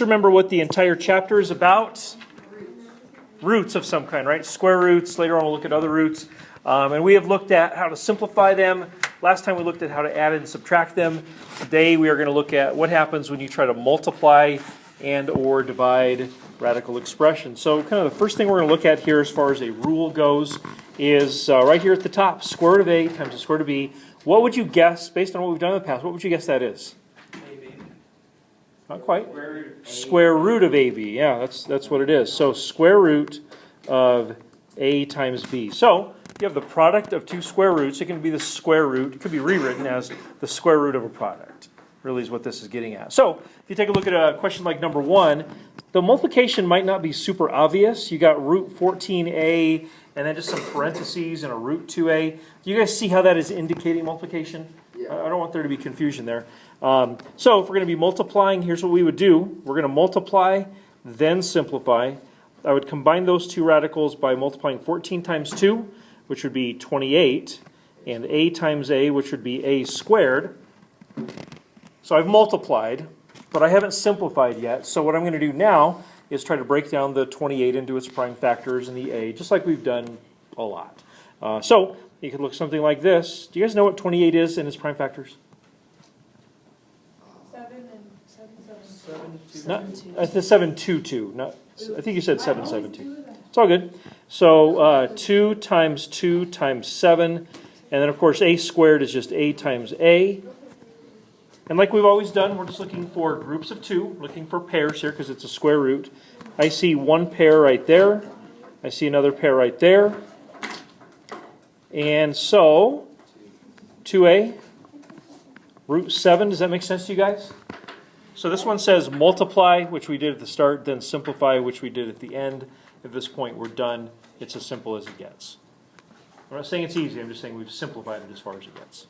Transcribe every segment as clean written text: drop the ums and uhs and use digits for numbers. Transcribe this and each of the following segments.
Remember what the entire chapter is about? Roots of some kind, right? Square roots. Later on we'll look at other roots. And we have looked at how to simplify them. Last time we looked at how to add and subtract them. Today we are going to look at what happens when you try to multiply and or divide radical expressions. So kind of the first thing we're going to look at here as far as a rule goes is right here at the top, square root of A times the square root of B. What would you guess, based on what we've done in the past, what would you guess that is? Not quite. Square root of AB. Yeah, that's what it is. So square root of A times B. So you have the product of two square roots. It can be the square root. It could be rewritten as the square root of a product. Really is what this is getting at. So if you take a look at a question like number 1, the multiplication might not be super obvious. You got root 14A and then just some parentheses and a root 2A. Do you guys see how that is indicating multiplication? Yeah. I don't want there to be confusion there. So if we're going to be multiplying, here's what we would do. We're going to multiply, then simplify. I would combine those two radicals by multiplying 14 times 2, which would be 28, and A times A, which would be A squared. So I've multiplied, but I haven't simplified yet. So what I'm going to do now is try to break down the 28 into its prime factors and the A, just like we've done a lot. So you could look something like this. Do you guys know what 28 is in its prime factors? That's the 722. I think you said 772. It's all good. So 2 times 2 times 7. And then, of course, A squared is just A times A. And like we've always done, we're just looking for groups of 2, looking for pairs here because it's a square root. I see one pair right there. I see another pair right there. And so, 2A, root 7. Does that make sense to you guys? So this one says multiply, which we did at the start, then simplify, which we did at the end. At this point, we're done. It's as simple as it gets. I'm not saying it's easy. I'm just saying we've simplified it as far as it gets.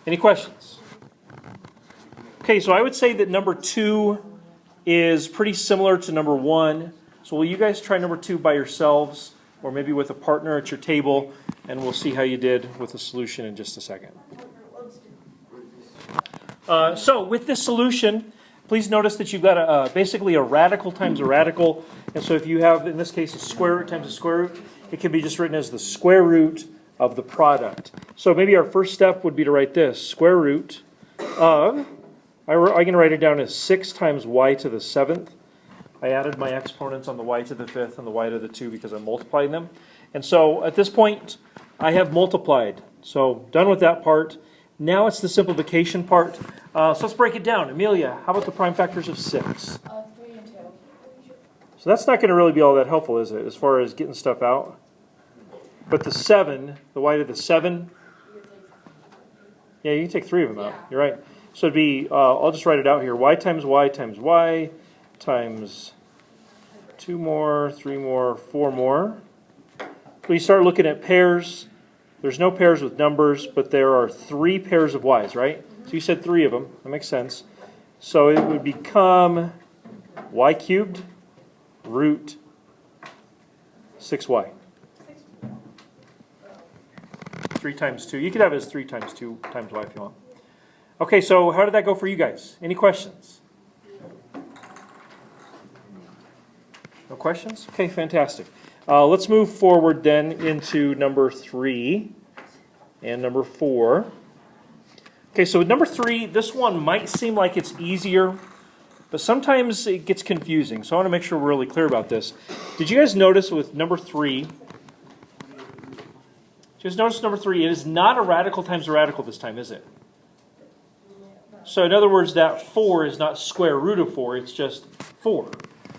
Any questions? Okay, so I would say that number 2 is pretty similar to number 1. So will you guys try number 2 by yourselves, or maybe with a partner at your table, and we'll see how you did with the solution in just a second. So with this solution, please notice that you've got basically a radical times a radical. And so if you have, in this case, a square root times a square root, it can be just written as the square root of the product. So maybe our first step would be to write this. Square root of, I can write it down as 6 times y to the 7th. I added my exponents on the y to the 5th and the y to the 2 because I'm multiplying them. And so at this point, I have multiplied. So done with that part. Now it's the simplification part. So let's break it down. Amelia, how about the prime factors of 6? 3 and 2. So that's not going to really be all that helpful, is it, as far as getting stuff out? But the 7, the y to the 7, yeah, you can take 3 of them out. You're right. So it'd be, I'll just write it out here. Y times y times 2 more, 3 more, 4 more. We start looking at pairs. There's no pairs with numbers, but there are 3 pairs of y's, right? So you said 3 of them. That makes sense. So it would become y cubed root 6y. 3 times 2. You could have it as 3 times 2 times y if you want. Okay, so how did that go for you guys? Any questions? No questions? Okay, fantastic. Let's move forward then into number 3 and number 4. Okay, so with number 3, this one might seem like it's easier, but sometimes it gets confusing. So I want to make sure we're really clear about this. Did you guys notice with number 3, just notice number 3, it is not a radical times a radical this time, is it? So in other words, that 4 is not square root of 4, it's just 4.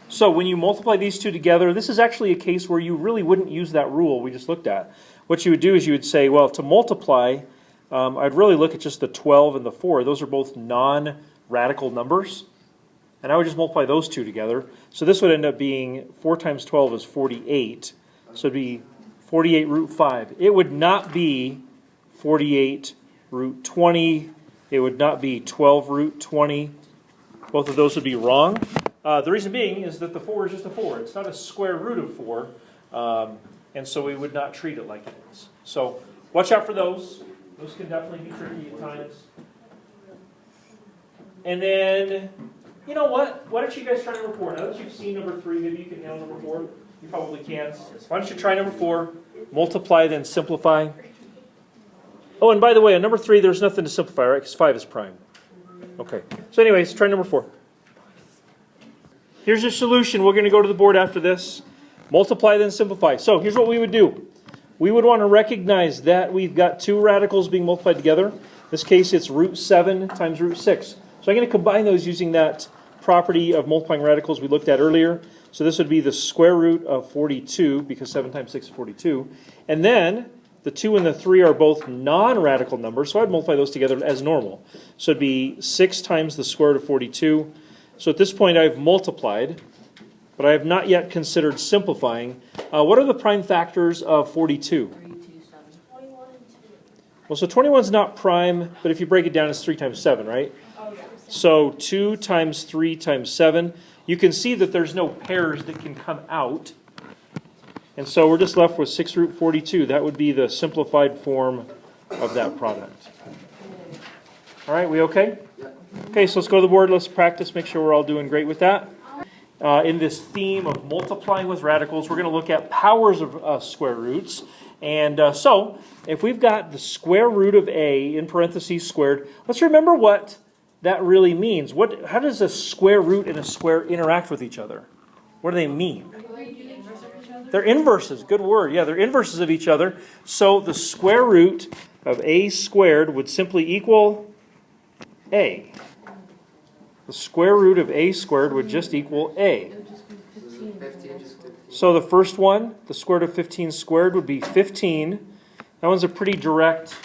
So when you multiply these two together, this is actually a case where you really wouldn't use that rule we just looked at. What you would do is you would say, well, to multiply, I'd really look at just the 12 and the 4. Those are both non-radical numbers. And I would just multiply those two together. So this would end up being 4 times 12 is 48. So it would be 48 root 5. It would not be 48 root 20. It would not be 12 root 20. Both of those would be wrong. The reason being is that the 4 is just a 4. It's not a square root of 4. And so we would not treat it like it is. So watch out for those. Those can definitely be tricky at times. And then You know what? Why don't you guys try number 4? Now that you've seen number 3, maybe you can handle number 4. You probably can. Why don't you try number 4? Multiply, then simplify. Oh, and by the way, on number 3, there's nothing to simplify, right? Because 5 is prime. Okay. So anyways, try number 4. Here's your solution. We're going to go to the board after this. Multiply, then simplify. So here's what we would do. We would want to recognize that we've got 2 radicals being multiplied together. In this case, it's root 7 times root 6. So I'm going to combine those using that property of multiplying radicals we looked at earlier. So this would be the square root of 42, because 7 times 6 is 42. And then the 2 and the 3 are both non-radical numbers, so I'd multiply those together as normal. So it'd be 6 times the square root of 42. So at this point I've multiplied, but I have not yet considered simplifying. What are the prime factors of 42? 3, 2, 7. 21 and 2. Well, so 21 is not prime, but if you break it down, it's 3 times 7, right? Oh, yeah. So 2 times 3 times 7. You can see that there's no pairs that can come out. And so we're just left with 6 root 42. That would be the simplified form of that product. All right, we okay? Okay, so let's go to the board. Let's practice. Make sure we're all doing great with that. In this theme of multiplying with radicals, we're going to look at powers of square roots. And so if we've got the square root of a in parentheses squared, let's remember what that really means. How does a square root and a square interact with each other? What do they mean? They're inverses. Good word. Yeah, they're inverses of each other. So the square root of a squared would simply equal a. The square root of a squared would just equal a. It would just be 15. So the first one, the square root of 15 squared, would be 15. That one's a pretty direct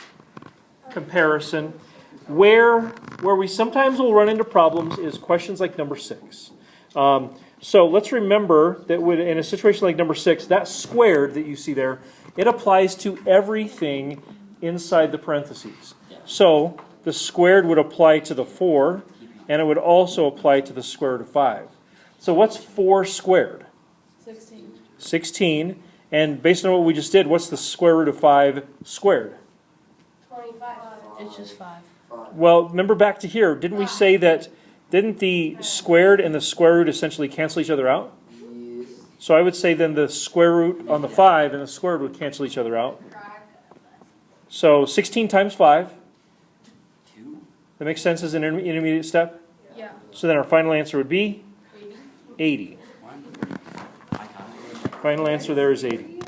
comparison. Where we sometimes will run into problems is questions like number 6. So let's remember that in a situation like number 6, that squared that you see there, it applies to everything inside the parentheses. So the squared would apply to the 4, and it would also apply to the square root of 5. So what's 4 squared? 16. 16. And based on what we just did, what's the square root of 5 squared? 25. It's just 5. Well, remember back to here, didn't we say that, didn't the squared and the square root essentially cancel each other out? Yes. So I would say then the square root on the 5 and the square root would cancel each other out. So 16 times 5. That makes sense as an intermediate step? Yeah. So then our final answer would be 80. Final answer there is 80.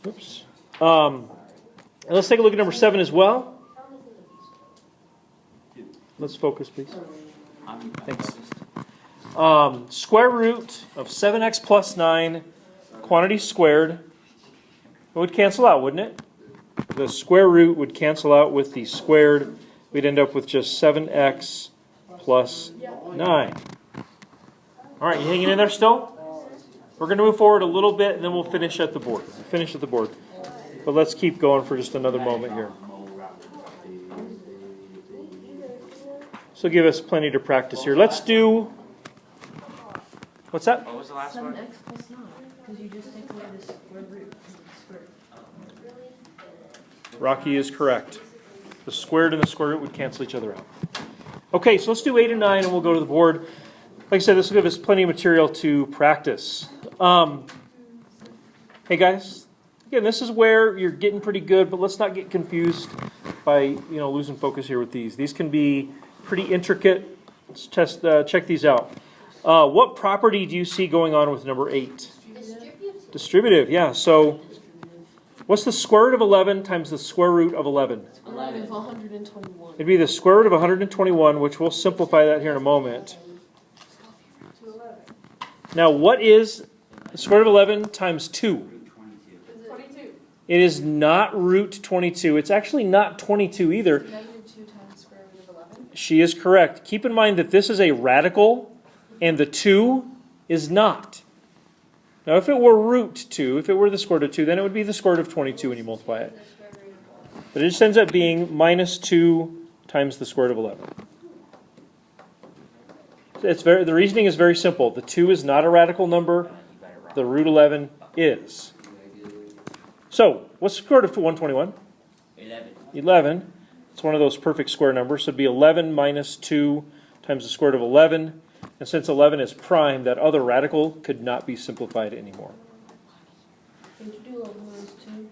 Oops. And let's take a look at number 7 as well. Let's focus, please. Thanks. Square root of 7x plus 9, quantity squared. It would cancel out, wouldn't it? The square root would cancel out with the squared. We'd end up with just 7x plus 9. All right, you hanging in there still? We're going to move forward a little bit, and then we'll finish at the board. But let's keep going for just another moment here. So give us plenty to practice here. Let's do... What's that? What was the last one? 7x plus 9. Because you just take away the square root. Rocky is correct. The squared and the square root would cancel each other out. Okay, so let's do 8 and 9, and we'll go to the board. Like I said, this will give us plenty of material to practice. Hey guys, again, this is where you're getting pretty good, but let's not get confused by losing focus here with these. These can be pretty intricate. Let's check these out. What property do you see going on with number 8? Distributive, yeah. So what's the square root of 11 times the square root of 11? 11 is 121. It'd be the square root of 121, which we'll simplify that here in a moment. Now, what is the square root of 11 times 2? 22. It is not root 22. It's actually not 22 either. -2 times square root of 11. She is correct. Keep in mind that this is a radical, and the 2 is not. Now, if it were root 2, if it were the square root of 2, then it would be the square root of 22 when you multiply it. But it just ends up being -2 times the square root of 11. The reasoning is very simple. The 2 is not a radical number. The root 11 is. So, what's the square root of 121? 11. It's one of those perfect square numbers. So it'd be 11 minus 2 times the square root of 11. And since 11 is prime, that other radical could not be simplified anymore. Can you do 11 minus 2?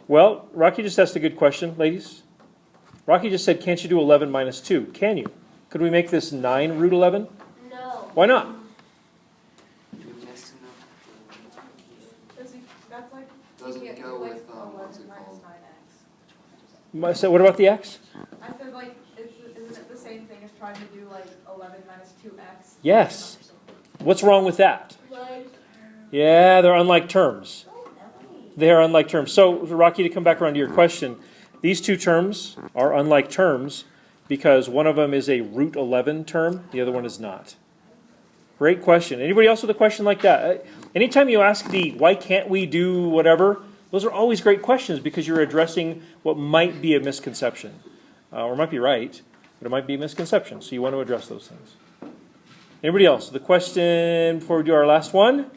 Well, Rocky just asked a good question, ladies. Rocky just said, can't you do 11 minus 2? Can you? Could we make this 9 root 11? No. Why not? That's like, Doesn't you can't go do like with, 11 what's it minus called? 9x. So what about the x? I said like, isn't it the same thing as trying to do like 11 minus 2x? Yes. What's wrong with that? Like, Yeah, they're unlike terms. They are unlike terms. So, Rocky, to come back around to your question, these two terms are unlike terms because one of them is a root 11 term, the other one is not. Great question. Anybody else with a question like that? Anytime you ask the why can't we do whatever, those are always great questions because you're addressing what might be a misconception. Or might be right, but it might be a misconception. So you want to address those things. Anybody else? The question before we do our last one?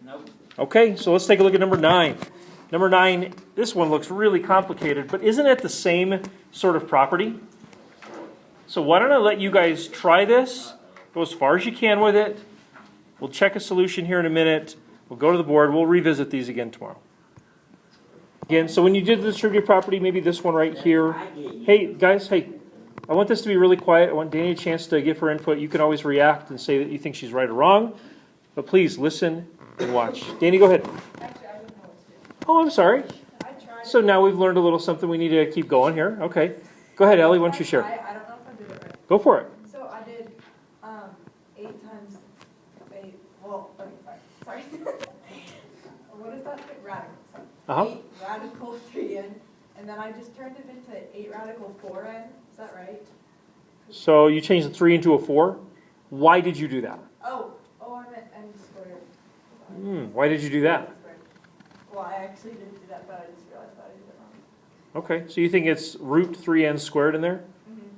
Nope. Okay, so let's take a look at number 9. Number 9, this one looks really complicated, but isn't it the same sort of property? So why don't I let you guys try this, go as far as you can with it. We'll check a solution here in a minute. We'll go to the board. We'll revisit these again tomorrow. Again, so when you did the distributive property, maybe this one right here. Hey, guys, hey, I want this to be really quiet. I want Danny a chance to give her input. You can always react and say that you think she's right or wrong, but please listen and watch. Danny, go ahead. Actually, I didn't know what to do. Oh, I'm sorry. I tried. So now we've learned a little something. We need to keep going here. Okay. Go ahead, Ellie. Why don't you share? I don't know if I did it right. Go for it. So I did 8 times 8, well, okay, sorry. What is that? Radical. Sorry. Uh-huh. 8 radical 3n, and then I just turned it into 8 radical 4n. Is that right? So you changed the 3 into a 4. Why did you do that? Oh, I meant n squared. Why did you do that? Well, I actually didn't do that, but I just realized that I did it wrong. Okay, so you think it's root 3n squared in there?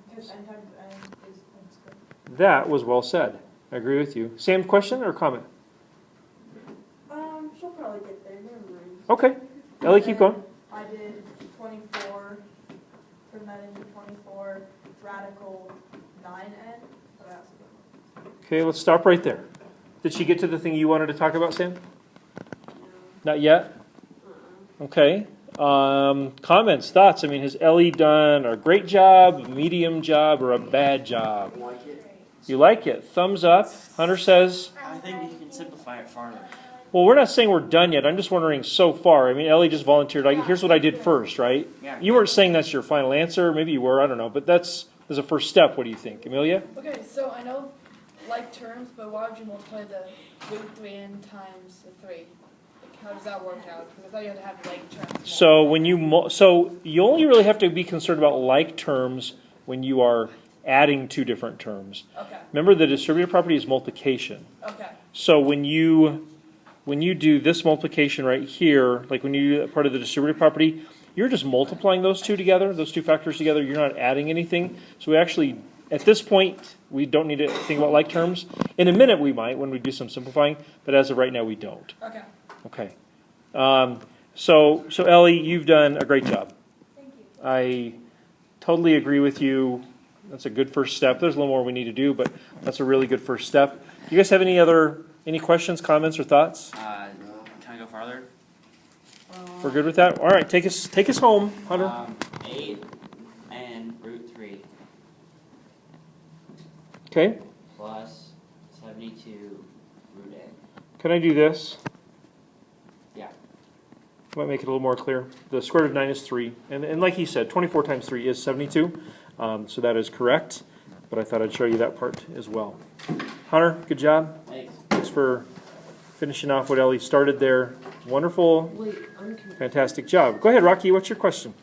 Because n times n is n squared. That was well said. I agree with you. Same question or comment? She'll probably get there. Never mind. Okay. Ellie, keep going. I did 24, turn that into 24, radical 9n, but I also did. Okay, let's stop right there. Did she get to the thing you wanted to talk about, Sam? Not yet? Okay. Comments, thoughts? I mean, has Ellie done a great job, a medium job, or a bad job? Like it? You like it? Thumbs up. Hunter says, I think you can simplify it farther. well, we're not saying we're done yet. I'm just wondering so far. I mean, Ellie just volunteered. Here's what I did first, right? Yeah. You weren't saying that's your final answer. Maybe you were. I don't know. But that's a first step. What do you think? Amelia? Okay, so I know like terms, but why would you multiply the root 3n times the 3? Like, how does that work out? Because I thought you had to have like terms. So when so you only really have to be concerned about like terms when you are adding two different terms. Okay, Remember, the distributive property is multiplication. okay, So when you do this multiplication right here, like when you do that part of the distributive property, you're just multiplying those two together, those two factors together. You're not adding anything. So we actually, at this point, we don't need to think about like terms. In a minute we might when we do some simplifying, but as of right now we don't. okay. Okay. So Ellie, you've done a great job. Thank you. I totally agree with you. That's a good first step. There's a little more we need to do, but that's a really good first step. Do you guys have any questions, comments, or thoughts? Can I go farther? We're good with that? All right, take us home, Hunter. 8 and root 3 Okay. plus 72 root n. Can I do this? Yeah. Might make it a little more clear. The square root of 9 is 3. And like he said, 24 times 3 is 72. So that is correct. But I thought I'd show you that part as well. Hunter, good job. Thanks. Thanks for finishing off what Ellie started there. Wonderful. Wait, I'm confused. Fantastic job. Go ahead, Rocky. What's your question?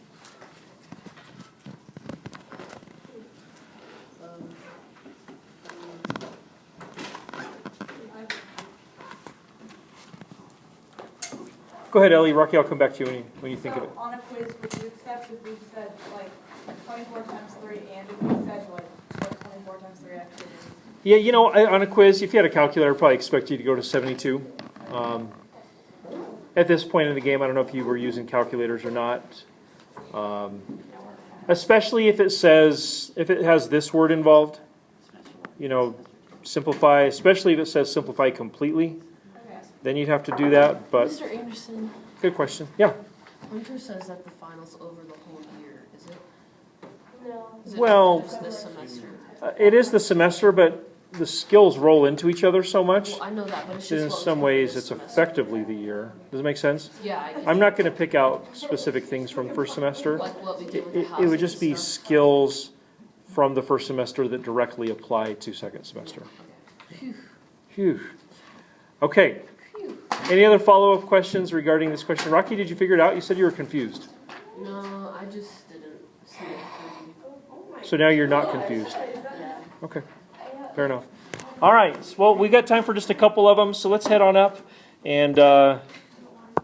Go ahead, Ellie. Rocky, I'll come back to you when you think of it. On a quiz, would you accept if we said like 24 times 3 and if we said like what 24 times 3 actually is? Yeah, you know, on a quiz, if you had a calculator, I'd probably expect you to go to 72. At this point in the game, I don't know if you were using calculators or not. Especially if it has this word involved. simplify, especially if it says simplify completely, then you'd have to do that, but Mr. Anderson, good question. Yeah. Hunter says that the final's over the whole year, is it? No. Is it Well- just this semester? It is the semester, but the skills roll into each other so much. Well, I know that, but it's just In what was some covered ways, this it's semester. effectively the year. Does it make sense? Yeah, I get I'm not going to pick out specific things from first semester. like what we did with It, the it would just be stuff. skills from the first semester that directly apply to second semester. Phew. Phew. Okay. Any other follow-up questions regarding this question? Rocky, did you figure it out? You said you were confused. No, I just didn't see it. So now you're not confused. Yeah. Okay. Fair enough. All right. Well, we got time for just a couple of them, so let's head on up and